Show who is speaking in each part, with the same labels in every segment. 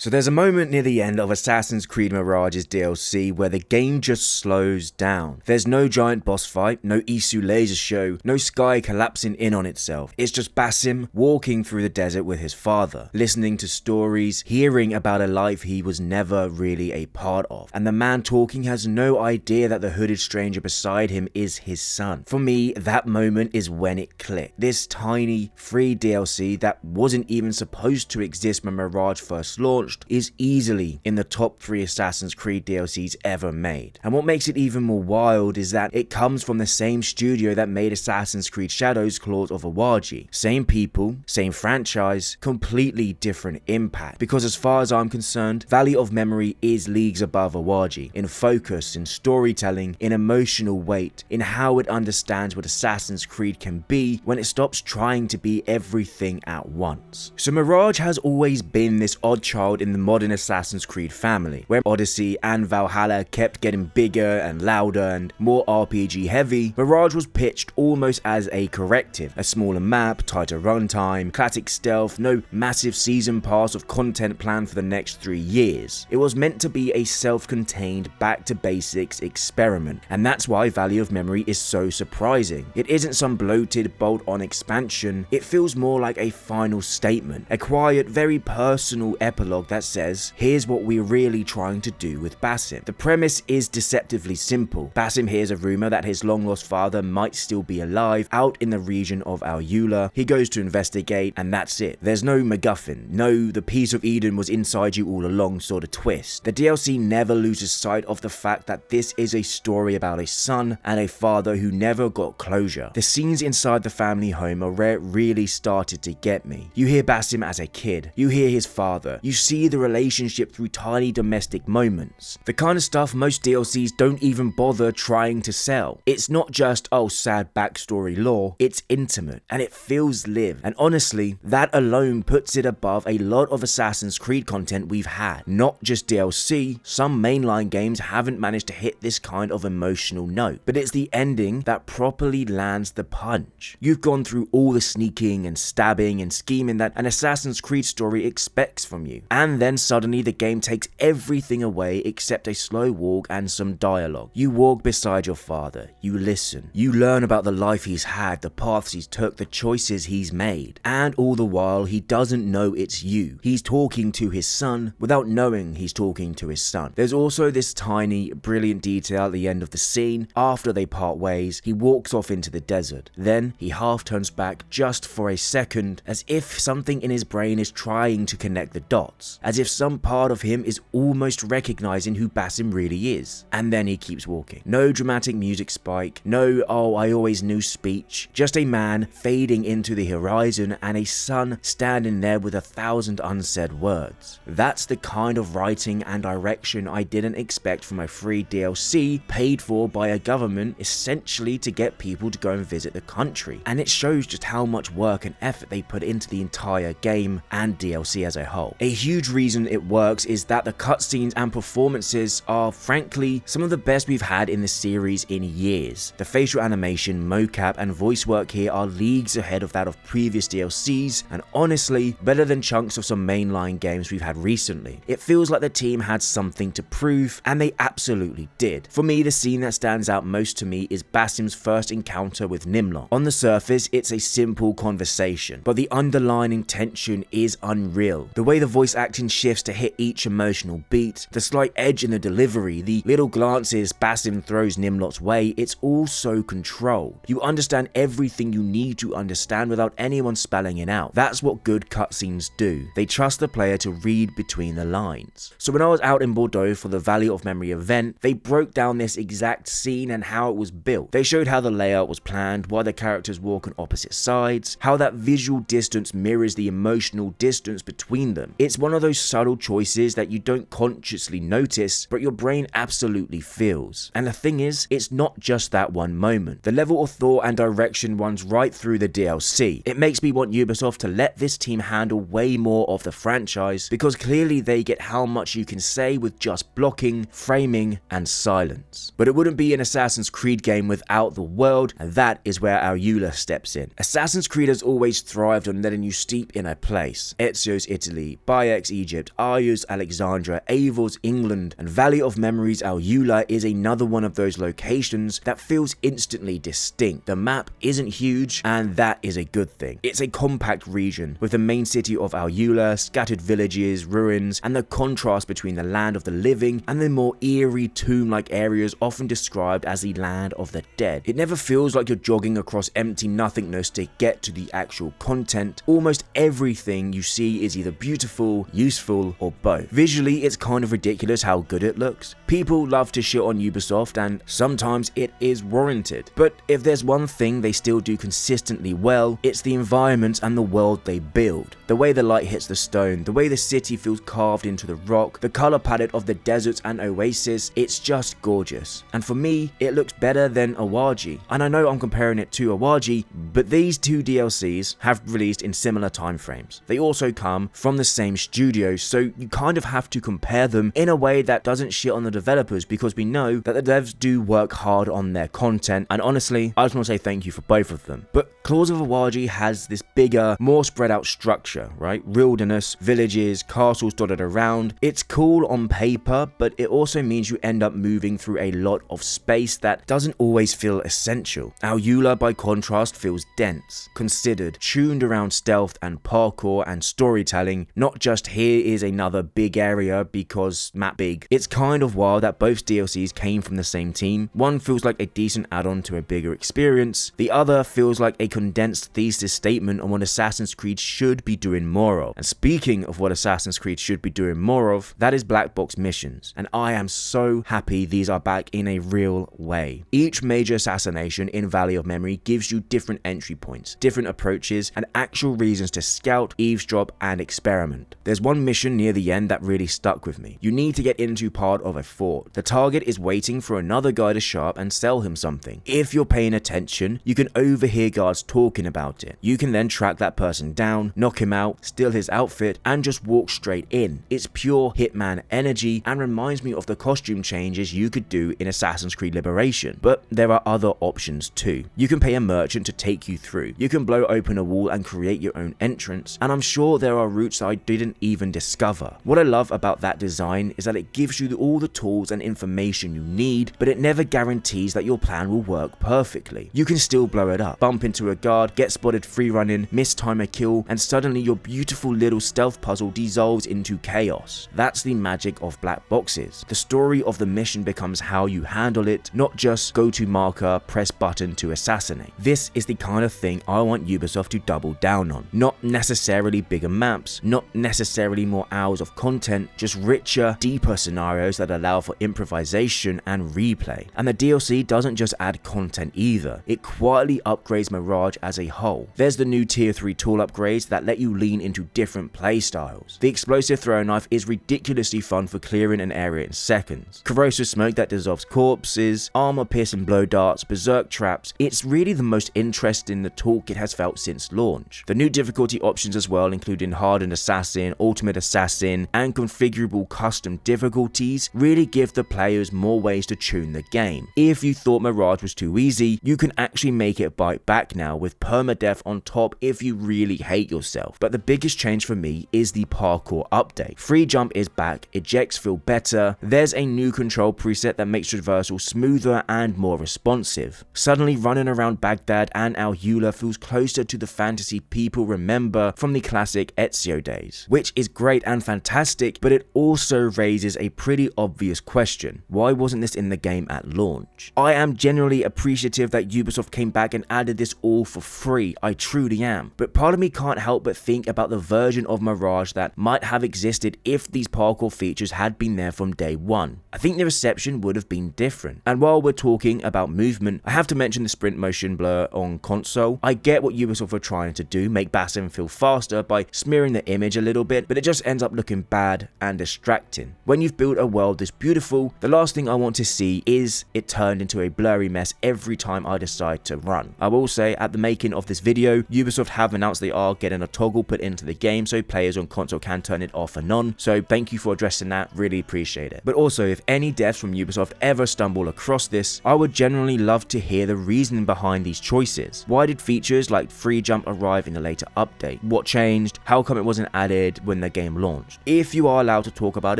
Speaker 1: So there's a moment near the end of Assassin's Creed Mirage's DLC where the game just slows down. There's no giant boss fight, no Isu laser show, no sky collapsing in on itself. It's just Basim walking through the desert with his father, listening to stories, hearing about a life he was never really a part of. And the man talking has no idea that the hooded stranger beside him is his son. For me, that moment is when it clicked. This tiny, free DLC that wasn't even supposed to exist when Mirage first launched is easily in the top 3 Assassin's Creed DLCs ever made. And what makes it even more wild is that it comes from the same studio that made Assassin's Creed Shadows Claws of Awaji. Same people, same franchise, completely different impact. Because as far as I'm concerned, Valley of Memory is leagues above Awaji in focus, in storytelling, in emotional weight, in how it understands what Assassin's Creed can be when it stops trying to be everything at once. So Mirage has always been this odd child in the modern Assassin's Creed family, where Odyssey and Valhalla kept getting bigger and louder and more RPG heavy. Mirage was pitched almost as a corrective, a smaller map, tighter runtime, classic stealth, no massive season pass of content planned for the next 3 years. It was meant to be a self-contained, back to basics experiment, and that's why Valley of Memory is so surprising. It isn't some bloated bolt-on expansion, it feels more like a final statement, a quiet, very personal epilogue that says, here's what we're really trying to do with Basim. The premise is deceptively simple. Basim hears a rumor that his long-lost father might still be alive out in the region of Al-Ula. He goes to investigate, and that's it. There's no MacGuffin, no the piece of Eden was inside you all along sort of twist. The DLC never loses sight of the fact that this is a story about a son and a father who never got closure. The scenes inside the family home are where it really started to get me. You hear Basim as a kid, you hear his father, you see the relationship through tiny domestic moments. The kind of stuff most DLCs don't even bother trying to sell. It's not just, oh, sad backstory lore, it's intimate and it feels lived. And honestly, that alone puts it above a lot of Assassin's Creed content we've had. Not just DLC, some mainline games haven't managed to hit this kind of emotional note, but it's the ending that properly lands the punch. You've gone through all the sneaking and stabbing and scheming that an Assassin's Creed story expects from you, and then suddenly the game takes everything away except a slow walk and some dialogue. You walk beside your father, you listen, you learn about the life he's had, the paths he's took, the choices he's made, and all the while he doesn't know it's you. He's talking to his son without knowing he's talking to his son. There's also this tiny, brilliant detail at the end of the scene. After they part ways, he walks off into the desert. Then he half turns back just for a second, as if something in his brain is trying to connect the dots, as if some part of him is almost recognizing who Basim really is. And then he keeps walking. No dramatic music spike, no oh I always knew speech, just a man fading into the horizon and a son standing there with 1,000 unsaid words. That's the kind of writing and direction I didn't expect from a free DLC paid for by a government essentially to get people to go and visit the country. And it shows just how much work and effort they put into the entire game and DLC as a whole. A huge reason it works is that the cutscenes and performances are frankly some of the best we've had in the series in years. The facial animation, mocap and voice work here are leagues ahead of that of previous DLCs, and honestly better than chunks of some mainline games we've had recently. It feels like the team had something to prove, and they absolutely did. For me, the scene that stands out most to me is Basim's first encounter with Nimlot. On the surface, it's a simple conversation, but the underlying tension is unreal. The way the voice acting shifts to hit each emotional beat, the slight edge in the delivery, the little glances Basim throws Nimlot's way, it's all so controlled. You understand everything you need to understand without anyone spelling it out. That's what good cutscenes do. They trust the player to read between the lines. So when I was out in Bordeaux for the Valley of Memory event, they broke down this exact scene and how it was built. They showed how the layout was planned, why the characters walk on opposite sides, how that visual distance mirrors the emotional distance between them. It's one of those subtle choices that you don't consciously notice, but your brain absolutely feels. And the thing is, it's not just that one moment. The level of thought and direction runs right through the DLC. It makes me want Ubisoft to let this team handle way more of the franchise, because clearly they get how much you can say with just blocking, framing, and silence. But it wouldn't be an Assassin's Creed game without the world, and that is where Al-Ula steps in. Assassin's Creed has always thrived on letting you steep in a place. Ezio's Italy, Bayek's Apex Egypt, Ayers Alexandria, Avors England, and Valley of Memories Al Ula is another one of those locations that feels instantly distinct. The map isn't huge, and that is a good thing. It's a compact region with the main city of Al Ula, scattered villages, ruins, and the contrast between the land of the living and the more eerie tomb-like areas often described as the land of the dead. It never feels like you're jogging across empty nothingness to get to the actual content. Almost everything you see is either beautiful, useful, or both. Visually, it's kind of ridiculous how good it looks. People love to shit on Ubisoft, and sometimes it is warranted. But if there's one thing they still do consistently well, it's the environments and the world they build. The way the light hits the stone, the way the city feels carved into the rock, the color palette of the deserts and oasis, it's just gorgeous. And for me, it looks better than Awaji. And I know I'm comparing it to Awaji, but these two DLCs have released in similar time frames. They also come from the same studio, so you kind of have to compare them in a way that doesn't shit on the developers, because we know that the devs do work hard on their content, and honestly, I just want to say thank you for both of them. But Claws of Awaji has this bigger, more spread out structure, right? Wilderness, villages, castles dotted around. It's cool on paper, but it also means you end up moving through a lot of space that doesn't always feel essential. Al Ula, by contrast, feels dense, considered, tuned around stealth and parkour and storytelling. Not just here is another big area because map big. It's kind of wild that both DLCs came from the same team. One feels like a decent add-on to a bigger experience. The other feels like a condensed thesis statement on what Assassin's Creed should be doing more of. And speaking of what Assassin's Creed should be doing more of, that is black box missions. And I am so happy these are back in a real way. Each major assassination in Valley of Memory gives you different entry points, different approaches, and actual reasons to scout, eavesdrop, and experiment. There's one mission near the end that really stuck with me. You need to get into part of a fort. The target is waiting for another guy to show up and sell him something. If you're paying attention, you can overhear guards talking about it. You can then track that person down, knock him out, steal his outfit, and just walk straight in. It's pure Hitman energy and reminds me of the costume changes you could do in Assassin's Creed Liberation. But there are other options too. You can pay a merchant to take you through. You can blow open a wall and create your own entrance, and I'm sure there are routes that I didn't even discover. What I love about that design is that it gives you all the tools and information you need, but it never guarantees that your plan will work perfectly. You can still blow it up, bump into a guard, get spotted free running, mistime a kill, and suddenly your beautiful little stealth puzzle dissolves into chaos. That's the magic of black boxes. The story of the mission becomes how you handle it, not just go to marker, press button to assassinate. This is the kind of thing I want Ubisoft to double down on. Not necessarily bigger maps, not necessarily more hours of content, just richer, deeper scenarios that allow for improvisation and replay. And the DLC doesn't just add content either, it quietly upgrades Mirage as a whole. There's the new tier 3 tool upgrades that let you lean into different playstyles. The explosive throw knife is ridiculously fun for clearing an area in seconds. Corrosive smoke that dissolves corpses, armor piercing blow darts, berserk traps. It's really the most interesting the toolkit has felt since launch. The new difficulty options as well, including hardened assassin, ultimate assassin, and configurable custom difficulties, really give the players more ways to tune the game. If you thought Mirage was too easy, you can actually make it bite back now with permadeath on top if you really hate yourself. But the biggest change for me is the parkour update. Free jump is back, ejects feel better, there's a new control preset that makes traversal smoother and more responsive. Suddenly running around Baghdad and Al Ula feels closer to the fantasy people remember from the classic Ezio days, which is great and fantastic, but it also raises a pretty obvious question. Why wasn't this in the game at launch? I am genuinely appreciative that Ubisoft came back and added this all for free, I truly am, but part of me can't help but think about the version of Mirage that might have existed if these parkour features had been there from day one. I think the reception would have been different. And while we're talking about movement, I have to mention the sprint motion blur on console. I get what Ubisoft were trying to do, make Basim feel faster by smearing the image a little bit, but it just ends up looking bad and distracting. When you've built a world this beautiful, the last thing I want to see is it turned into a blurry mess every time I decide to run. I will say, at the making of this video, Ubisoft have announced they are getting a toggle put into the game so players on console can turn it off and on, so thank you for addressing that, really appreciate it. But also, if any devs from Ubisoft ever stumble across this, I would genuinely love to hear the reasoning behind these choices. Why did features like free jump arrive in a later update? What changed? How come it wasn't added when when the game launched. If you are allowed to talk about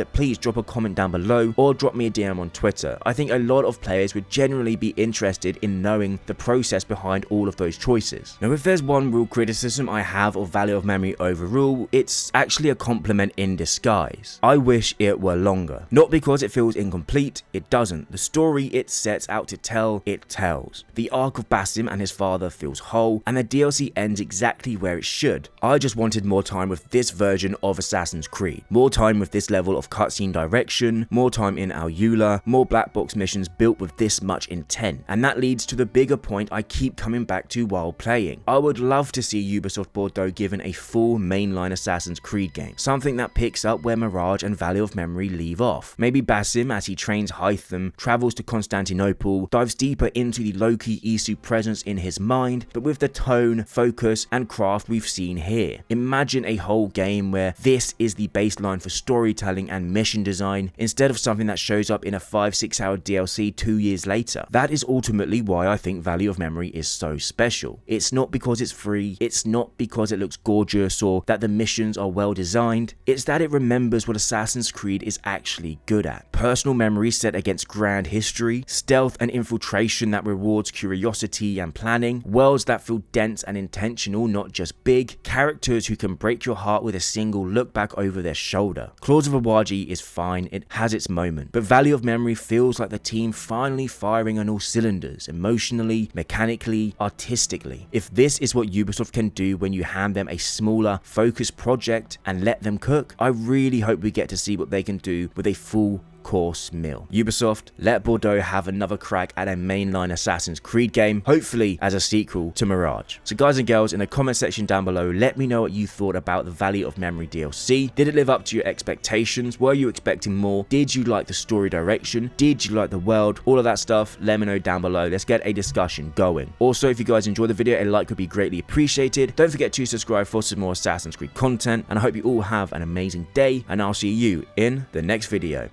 Speaker 1: it, please drop a comment down below or drop me a DM on Twitter. I think a lot of players would genuinely be interested in knowing the process behind all of those choices. Now, if there's one real criticism I have of Value of Memory overall, it's actually a compliment in disguise. I wish it were longer. Not because it feels incomplete, it doesn't. The story it sets out to tell, it tells. The arc of Basim and his father feels whole, and the DLC ends exactly where it should. I just wanted more time with this version of Assassin's Creed. More time with this level of cutscene direction, more time in Al Eula, more black box missions built with this much intent. And that leads to the bigger point I keep coming back to while playing. I would love to see Ubisoft Bordeaux given a full mainline Assassin's Creed game. Something that picks up where Mirage and Value of Memory leave off. Maybe Basim, as he trains Hytham, travels to Constantinople, dives deeper into the low-key Isu presence in his mind, but with the tone, focus, and craft we've seen here. Imagine a whole game where this is the baseline for storytelling and mission design, instead of something that shows up in a 5-6 hour DLC 2 years later. That is ultimately why I think Value of Memory is so special. It's not because it's free, it's not because it looks gorgeous or that the missions are well designed, it's that it remembers what Assassin's Creed is actually good at. Personal memory set against grand history, stealth and infiltration that rewards curiosity and planning, worlds that feel dense and intentional, not just big, characters who can break your heart with a single look back over their shoulder. Claws of Awaji is fine, it has its moment, but Value of Memory feels like the team finally firing on all cylinders, emotionally, mechanically, artistically. If this is what Ubisoft can do when you hand them a smaller, focused project and let them cook, I really hope we get to see what they can do with a full course meal. Ubisoft, let Bordeaux have another crack at a mainline Assassin's Creed game, hopefully as a sequel to Mirage. So guys and girls, in the comment section down below, let me know what you thought about the Value of Memory DLC. Did it live up to your expectations? Were you expecting more? Did you like the story direction? Did you like the world? All of that stuff, let me know down below. Let's get a discussion going. Also, if you guys enjoyed the video, a like would be greatly appreciated. Don't forget to subscribe for some more Assassin's Creed content, and I hope you all have an amazing day, and I'll see you in the next video.